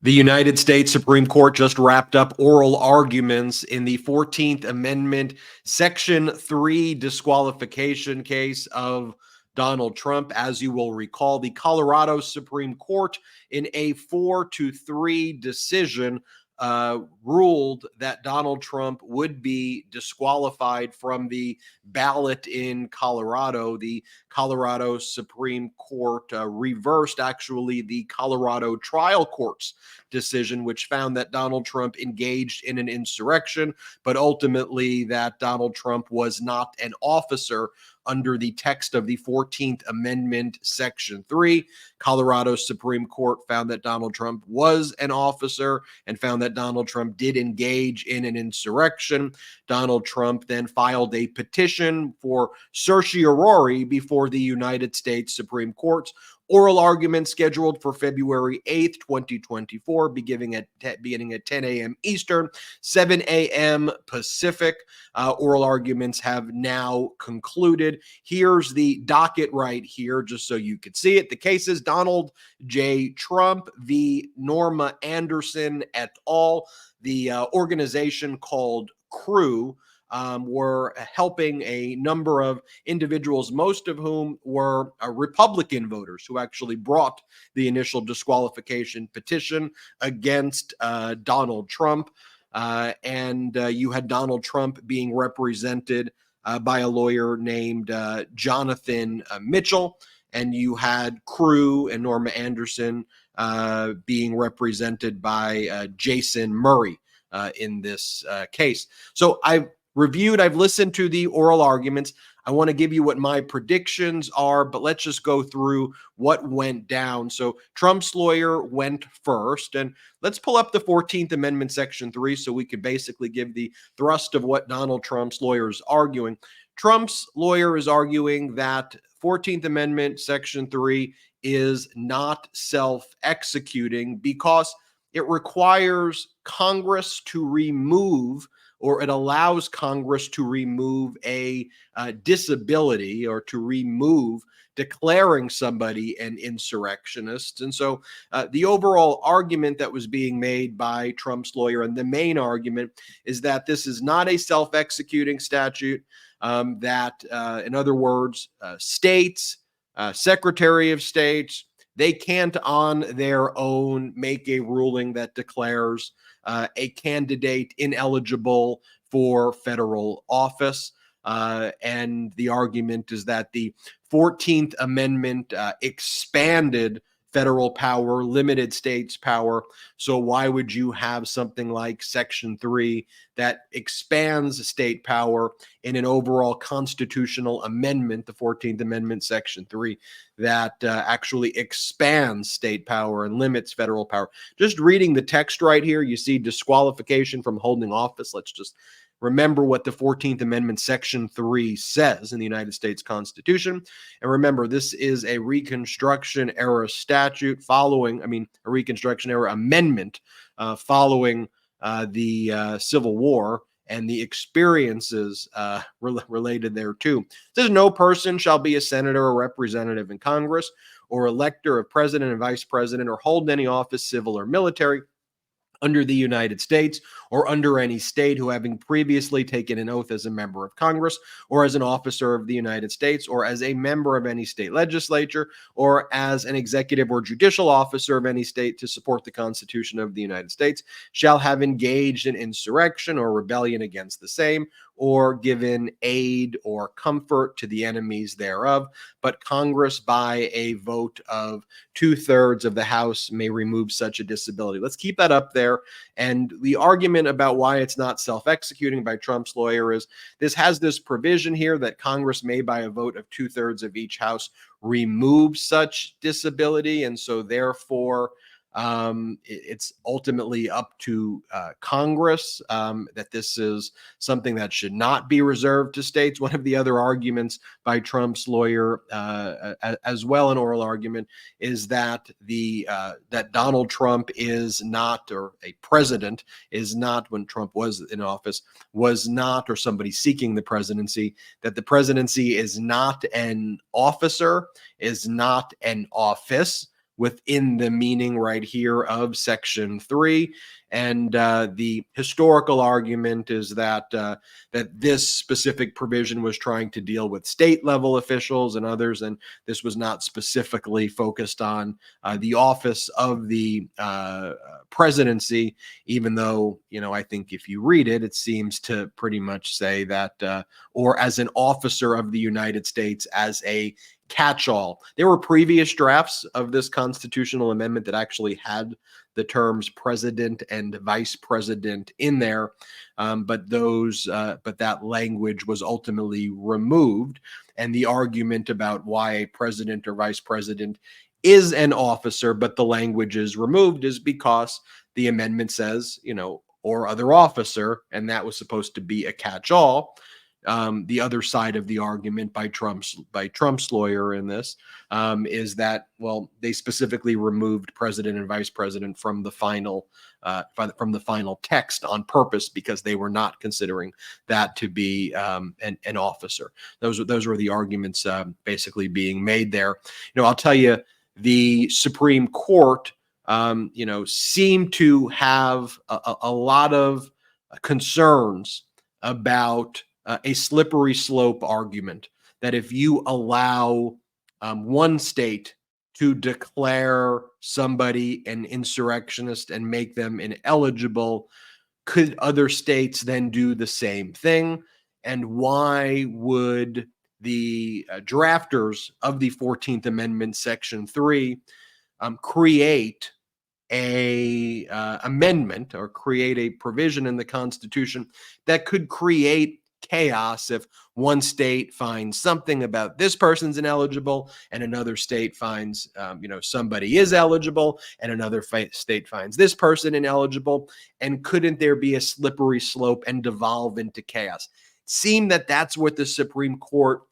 The United States Supreme Court just wrapped up oral arguments in the 14th Amendment, Section 3 disqualification case of Donald Trump. As you will recall, the Colorado Supreme Court, in a 4-3 decision, ruled that Donald Trump would be disqualified from the ballot in Colorado. The Colorado Supreme Court reversed, actually, the Colorado trial court's decision, which found that Donald Trump engaged in an insurrection, but ultimately that Donald Trump was not an officer under the text of the 14th Amendment, Section 3. Colorado Supreme Court found that Donald Trump was an officer and found that Donald Trump did engage in an insurrection. Donald Trump then filed a petition for certiorari before the United States Supreme Court. Oral argument scheduled for February 8th, 2024, beginning at 10 a.m. Eastern, 7 a.m. Pacific. Oral arguments have now concluded. Here's the docket right here, just so you could see it. The case is Donald J. Trump v. Norma Anderson et al. The organization called CREW were helping a number of individuals, most of whom were Republican voters who actually brought the initial disqualification petition against Donald Trump. And you had Donald Trump being represented by a lawyer named Jonathan Mitchell, and you had CREW and Norma Anderson being represented by Jason Murray in this case. So I've listened to the oral arguments. I want to give you what my predictions are, but let's just go through what went down. So Trump's lawyer went first, and let's pull up the 14th Amendment, Section 3, so we could basically give the thrust of what Donald Trump's lawyer is arguing. Trump's lawyer is arguing that 14th Amendment, Section 3 is not self-executing because it requires Congress to remove, or it allows Congress to remove a disability, or to remove declaring somebody an insurrectionist. And so the overall argument that was being made by Trump's lawyer, and the main argument, is that this is not a self-executing statute, that, in other words, states, Secretary of States, they can't on their own make a ruling that declares a candidate ineligible for federal office. And the argument is that the 14th Amendment expanded federal power, limited states' power. So why would you have something like Section 3 that expands state power in an overall constitutional amendment, the 14th Amendment, Section 3, that actually expands state power and limits federal power? Just reading the text right here, you see disqualification from holding office. Let's just remember what the 14th Amendment, Section 3 says in the United States Constitution. And remember, this is a Reconstruction era statute following, a Reconstruction era amendment following the Civil War and the experiences related thereto. It says no person shall be a senator or representative in Congress, or elector of president and vice president, or hold any office, civil or military, under the United States or under any state, who, having previously taken an oath as a member of Congress or as an officer of the United States or as a member of any state legislature or as an executive or judicial officer of any state to support the Constitution of the United States, shall have engaged in insurrection or rebellion against the same, or given aid or comfort to the enemies thereof. But Congress, by a vote of 2/3 of the House, may remove such a disability. Let's keep that up there. And the argument about why it's not self-executing by Trump's lawyer is this has this provision here that Congress may, by a vote of 2/3 of each House, remove such disability. And so therefore, it's ultimately up to Congress, that this is something that should not be reserved to states. One of the other arguments by Trump's lawyer, as well, an oral argument, is that that Donald Trump is not, or a president is not, when Trump was in office, was not, or somebody seeking the presidency, that the presidency is not an officer, is not an office. within the meaning right here of Section 3. And the historical argument is that that this specific provision was trying to deal with state level officials and others, and this was not specifically focused on the office of the presidency, even though, I think if you read it, it seems to pretty much say that, or as an officer of the United States, as a catch-all. There were previous drafts of this constitutional amendment that actually had the terms president and vice president in there, but that language was ultimately removed. And the argument about why a president or vice president is an officer, but the language is removed, is because the amendment says, or other officer, and that was supposed to be a catch-all. The other side of the argument by Trump's lawyer in this is that, well, they specifically removed president and vice president from the final text on purpose because they were not considering that to be an officer. Those were the arguments basically being made there. I'll tell you, the Supreme Court seemed to have a lot of concerns about a slippery slope argument, that if you allow one state to declare somebody an insurrectionist and make them ineligible, could other states then do the same thing? And why would the drafters of the 14th Amendment, Section 3, create a amendment or create a provision in the Constitution that could create chaos if one state finds something about this person's ineligible and another state finds somebody is eligible and another state finds this person ineligible? And couldn't there be a slippery slope and devolve into chaos? It seemed that that's what the Supreme Court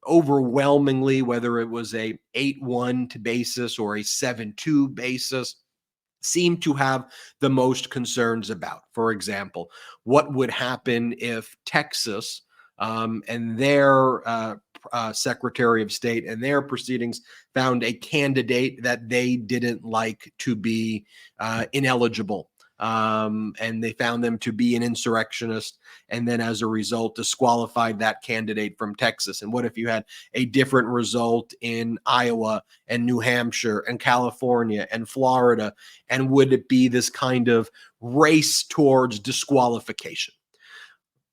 overwhelmingly, whether it was a 8-1 basis or a 7-2 basis, seem to have the most concerns about. For example, what would happen if Texas and their Secretary of State and their proceedings found a candidate that they didn't like to be ineligible, and they found them to be an insurrectionist, and then as a result disqualified that candidate from Texas? And what if you had a different result in Iowa and New Hampshire and California and Florida? And would it be this kind of race towards disqualification?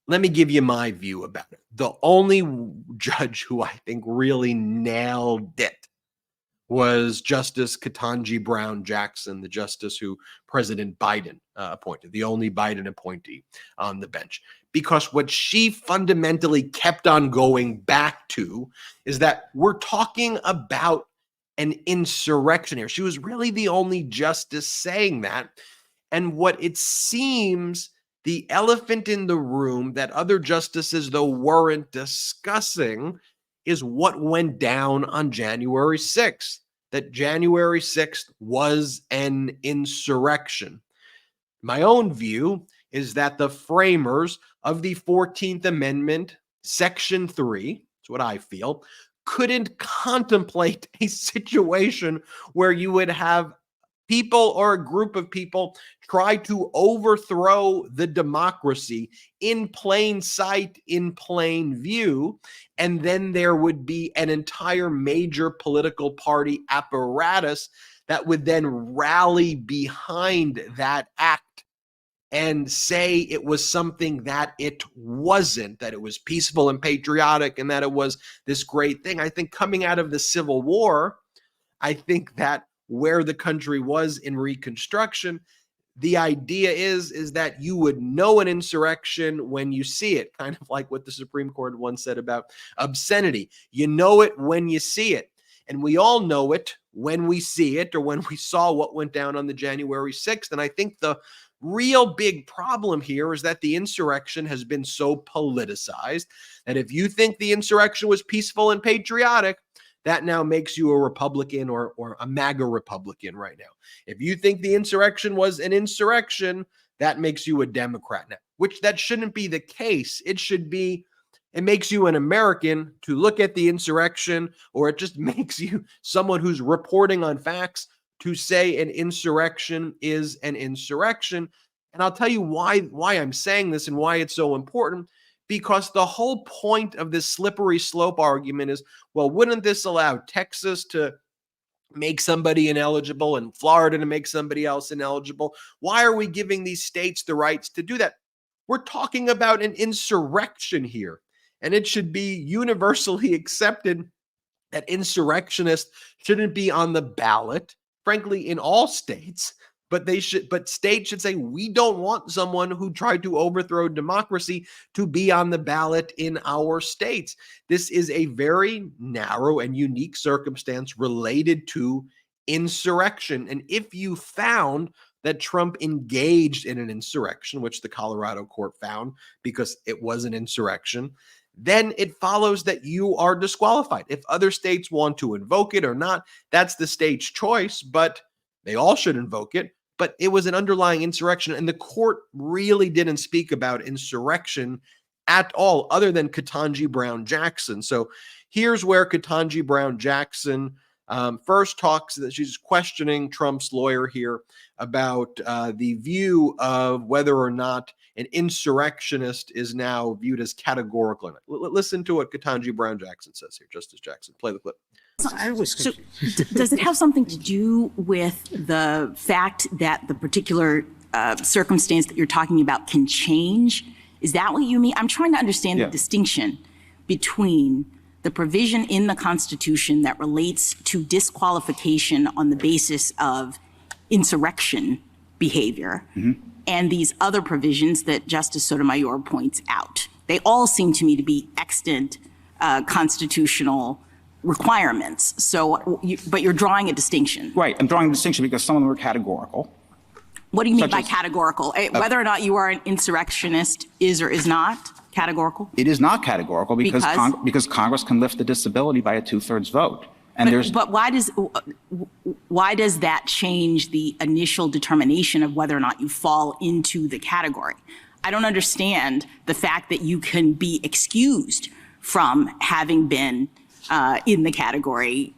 Let me give you my view about it. The only judge who I think really nailed it was Justice Ketanji Brown Jackson, the justice who President Biden appointed, the only Biden appointee on the bench. Because what she fundamentally kept on going back to is that we're talking about an insurrection here. She was really the only justice saying that. And what it seems, the elephant in the room that other justices, though, weren't discussing, is what went down on January 6th, that January 6th was an insurrection. My own view is that the framers of the 14th Amendment, Section 3, that's what I feel, couldn't contemplate a situation where you would have people or a group of people try to overthrow the democracy in plain sight, in plain view, and then there would be an entire major political party apparatus that would then rally behind that act and say it was something that it wasn't, that it was peaceful and patriotic, and that it was this great thing. I think coming out of the Civil War, I think that where the country was in Reconstruction, the idea is that you would know an insurrection when you see it, kind of like what the Supreme Court once said about obscenity. You know it when you see it. And we all know it when we see it, or when we saw what went down on the January 6th. And I think the real big problem here is that the insurrection has been so politicized that if you think the insurrection was peaceful and patriotic, that now makes you a Republican or a MAGA Republican right now. If you think the insurrection was an insurrection, that makes you a Democrat now, which that shouldn't be the case. It should be, It makes you an American to look at the insurrection, or it just makes you someone who's reporting on facts to say an insurrection is an insurrection. And I'll tell you why I'm saying this and why it's so important. Because the whole point of this slippery slope argument is, well, wouldn't this allow Texas to make somebody ineligible and Florida to make somebody else ineligible? Why are we giving these states the rights to do that? We're talking about an insurrection here, and it should be universally accepted that insurrectionists shouldn't be on the ballot, frankly, in all states. But states should say, we don't want someone who tried to overthrow democracy to be on the ballot in our states. This is a very narrow and unique circumstance related to insurrection. And if you found that Trump engaged in an insurrection, which the Colorado court found because it was an insurrection, then it follows that you are disqualified. If other states want to invoke it or not, that's the state's choice, but they all should invoke it. But it was an underlying insurrection, and the court really didn't speak about insurrection at all, other than Ketanji Brown Jackson. So here's where Ketanji Brown Jackson first talks, that she's questioning Trump's lawyer here about the view of whether or not an insurrectionist is now viewed as categorical. Listen to what Ketanji Brown Jackson says here. Justice Jackson, play the clip. So does it have something to do with the fact that the particular circumstance that you're talking about can change? Is that what you mean? I'm trying to understand the distinction between the provision in the Constitution that relates to disqualification on the basis of insurrection behavior and these other provisions that Justice Sotomayor points out. They all seem to me to be extant constitutional requirements. So, but you're drawing a distinction. Right. I'm drawing a distinction because some of them are categorical. What do you mean by categorical? Whether or not you are an insurrectionist is or is not categorical? It is not categorical because Congress can lift the disability by a 2/3 vote. And but why does that change the initial determination of whether or not you fall into the category? I don't understand the fact that you can be excused from having been in the category.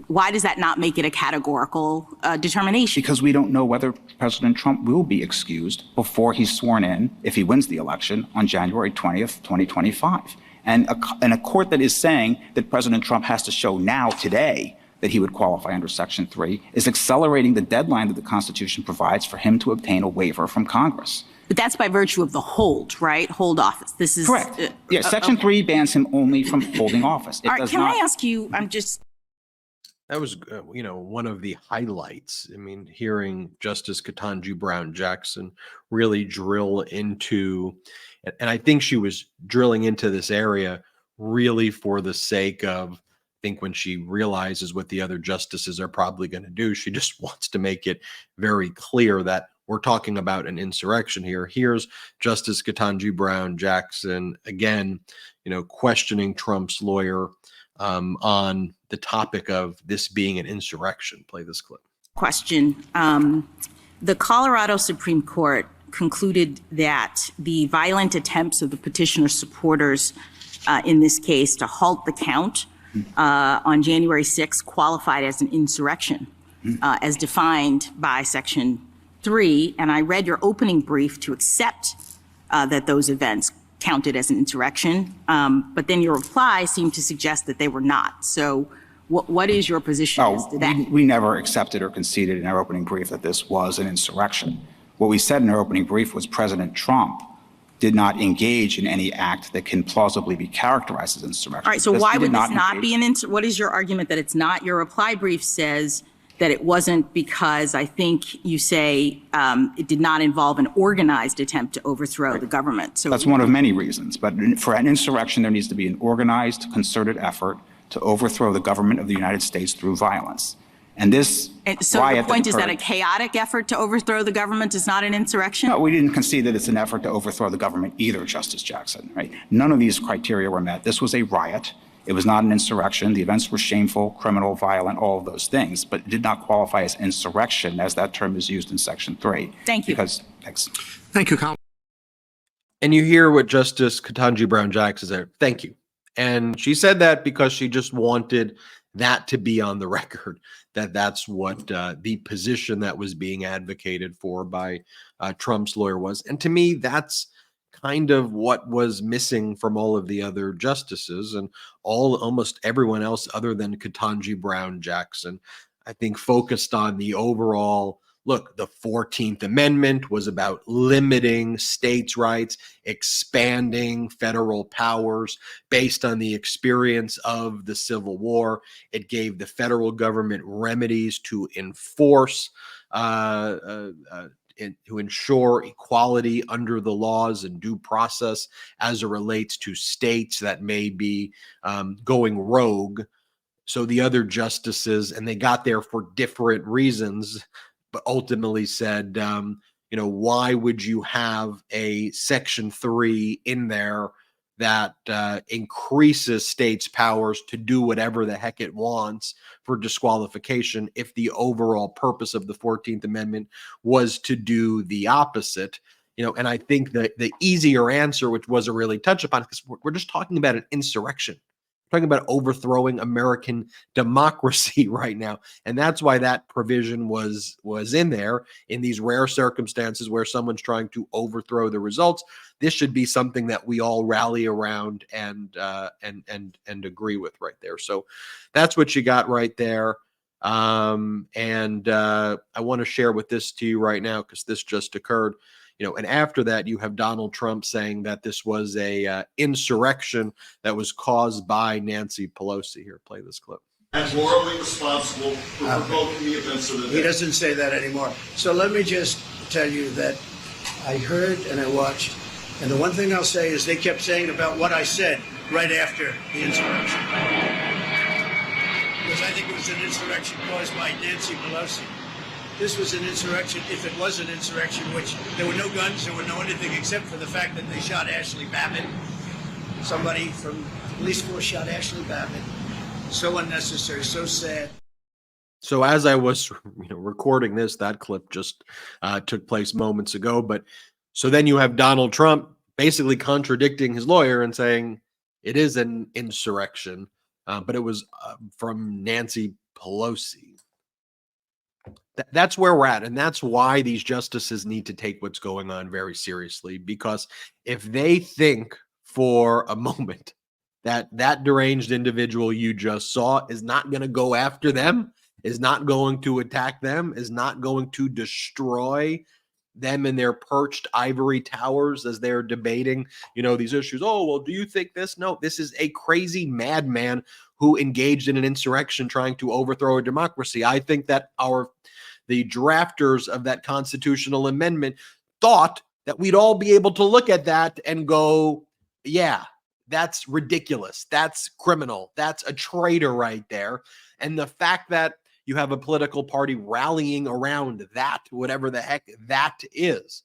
Why does that not make it a categorical determination? Because we don't know whether President Trump will be excused before he's sworn in, if he wins the election, on January 20th, 2025. And a court that is saying that President Trump has to show now, today, that he would qualify under Section 3 is accelerating the deadline that the Constitution provides for him to obtain a waiver from Congress. But that's by virtue of the hold, right? Hold office. This is correct. Section 3 bans him only from holding office. All right, can I ask you, That was, one of the highlights. I mean, hearing Justice Ketanji Brown Jackson really drill into, and I think she was drilling into this area really for the sake of, I think when she realizes what the other justices are probably going to do, she just wants to make it very clear that we're talking about an insurrection here. Here's Justice Ketanji Brown Jackson again, questioning Trump's lawyer on the topic of this being an insurrection. Play this clip. Question. The Colorado Supreme Court concluded that the violent attempts of the petitioner's supporters in this case to halt the count on January 6th qualified as an insurrection as defined by Section 3. And I read your opening brief to accept that those events counted as an insurrection, but then your reply seemed to suggest that they were not. So what is your position as to that? We never accepted or conceded in our opening brief that this was an insurrection. What we said in our opening brief was President Trump did not engage in any act that can plausibly be characterized as insurrection. All right, so why would this not be an insurrection? What is your argument that it's not? Your reply brief says that it wasn't because I think you say it did not involve an organized attempt to overthrow the government. So that's one of many reasons. But for an insurrection, there needs to be an organized, concerted effort to overthrow the government of the United States through violence. And this so the point is that a chaotic effort to overthrow the government is not an insurrection? No, we didn't concede that it's an effort to overthrow the government either, Justice Jackson. Right? None of these criteria were met. This was a riot. It was not an insurrection. The events were shameful, criminal, violent, all of those things, but it did not qualify as insurrection as that term is used in Section 3. Thank you. Thanks. Thank you, Colin. And you hear what Justice Ketanji Brown Jackson said. Thank you. And she said that because she just wanted that to be on the record, that that's what the position that was being advocated for by Trump's lawyer was. And to me, that's kind of what was missing from all of the other justices and almost everyone else other than Ketanji Brown Jackson. I think focused on the overall look. The 14th Amendment was about limiting states' rights, expanding federal powers based on the experience of the Civil War. It gave the federal government remedies to enforce to ensure equality under the laws and due process as it relates to states that may be going rogue. So the other justices, and they got there for different reasons, but ultimately said, why would you have a Section 3 in there that increases states' powers to do whatever the heck it wants for disqualification if the overall purpose of the 14th Amendment was to do the opposite? And I think that the easier answer, which wasn't really touched upon, because we're just talking about an insurrection. We're talking about overthrowing American democracy right now. And that's why that provision was in there. In these rare circumstances where someone's trying to overthrow the results, this should be something that we all rally around and agree with right there. So that's what you got right there. I want to share with this to you right now because this just occurred. And after that, you have Donald Trump saying that this was a insurrection that was caused by Nancy Pelosi. Here, play this clip. And morally responsible for provoking the events of the day. He doesn't say that anymore. So let me just tell you that I heard and I watched, and the one thing I'll say is they kept saying about what I said right after the insurrection. Because I think it was an insurrection caused by Nancy Pelosi. This was an insurrection, if it was an insurrection, which there were no guns, there were no anything except for the fact that they shot Ashley Babbitt. Somebody from the police force shot Ashley Babbitt. So unnecessary, so sad. So as I was recording this, that clip just took place moments ago. But so then you have Donald Trump basically contradicting his lawyer and saying it is an insurrection, but it was from Nancy Pelosi. That's where we're at. And that's why these justices need to take what's going on very seriously, because if they think for a moment that that deranged individual you just saw is not going to go after them, is not going to attack them, is not going to destroy them in their perched ivory towers as they're debating, these issues. Oh, well, do you think this? No, this is a crazy madman who engaged in an insurrection trying to overthrow a democracy. I think that the drafters of that constitutional amendment thought that we'd all be able to look at that and go, yeah, that's ridiculous. That's criminal. That's a traitor right there. And the fact that you have a political party rallying around that, whatever the heck that is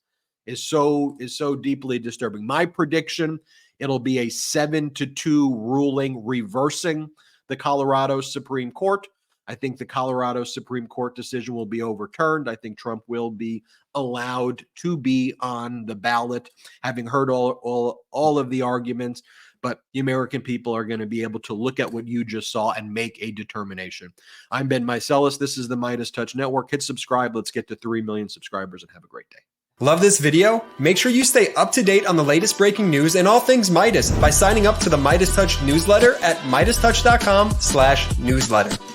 so deeply disturbing. My prediction, it'll be a 7-2 ruling reversing the Colorado Supreme Court. I think the Colorado Supreme Court decision will be overturned. I think Trump will be allowed to be on the ballot, having heard all of the arguments. But the American people are going to be able to look at what you just saw and make a determination. I'm Ben Meiselas. This is the MeidasTouch Network. Hit subscribe. Let's get to 3 million subscribers and have a great day. Love this video? Make sure you stay up to date on the latest breaking news and all things Meidas by signing up to the MeidasTouch newsletter at MeidasTouch.com/newsletter.